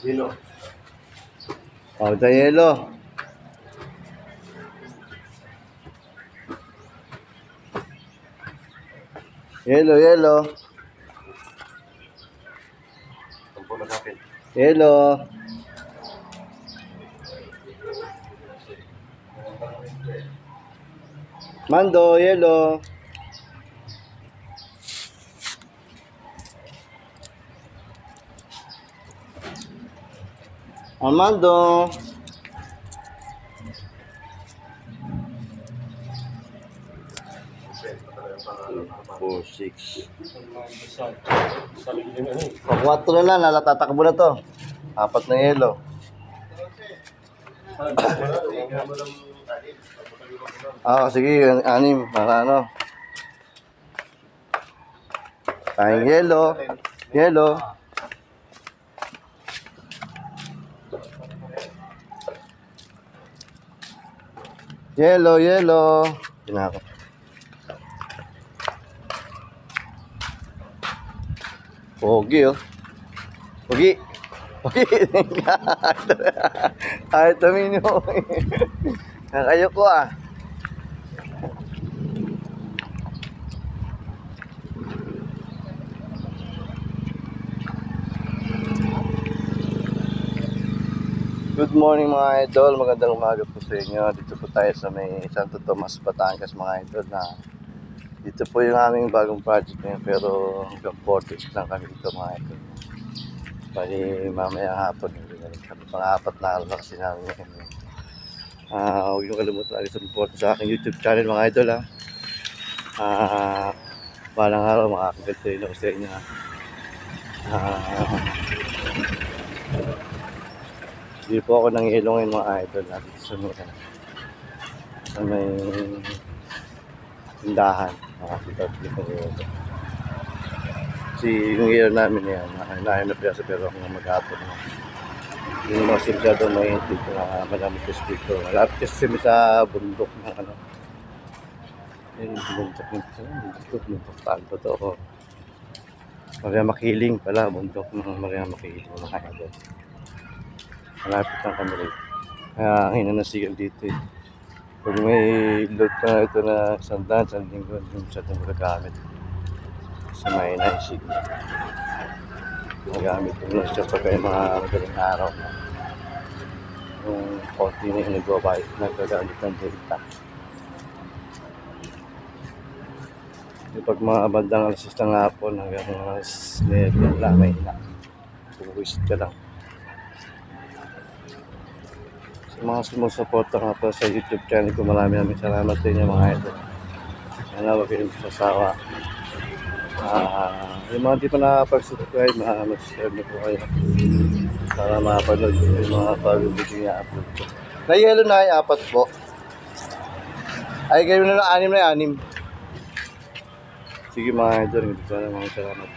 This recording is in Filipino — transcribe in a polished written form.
Sino? Oh, the yellow. Yellow. Sampo na sa akin. Yellow. Mando, yellow. Armando. 4, 6. Pag 4 na lang, nalatatakbo na to. 4 na yellow. Sige, 6. Para ano. Tayong yellow. Yellow. Pinako. Pogi, oh. Pogi. Ay, taminyo. Kakayo ko, ah. Good morning mga idol, magandang umaga po sa inyo. Dito po tayo sa may Santo Tomas, Batangas mga idol na dito po yung aming bagong project ngayon pero hanggang 40 lang kami dito mga idol. Bali mamaya hapon, kami pang-4 na araw na kasi namin ngayon. Huwag nyo kalimutan lagi support sa aking YouTube channel mga idol ha. Balang araw makakaganto ako sa inyo ha. Hindi po ako nangihilo ngayon mga idol natin sa may tindahan. Makakita ko dito ngayon. Kasi yung hilo namin yan, nahin na piyasa pero kung mag-hapon na. Yung mga simsyado may dito na malamit ko dito. Malapit kasi sa bundok ng ano. Yung bundok paan po to ako. Maria Makiling pala, bundok ng Maria Makiling mga idol. Malapit lang kami rin. Kaya ang hinanasigan dito eh. Pag may load ka na ito na sandan, sandinggon, yung sa itong magagamit. Sa may naisig. Magagamit yung siya pag kayo mga magaling araw na. Yung konti na yung nagagamit ng data. Yung pag mga bandang alas 6 ng hapon, hanggang alas 9 lang, may hina. Puwisit ka lang. Mga sumusuporta nga po sa YouTube channel ko, maraming salamat sa inyo mga idol. Sana huwag kayong sasawa. Yung mga di pa nakapag-subscribe, mag-subscribe na po kayo para makapanood yung mga bagong video niya upload ko. Na yellow na ay 4 po. Ay kayo na lang 6 na 6. Sige mga idol, hindi ko na mga salamat.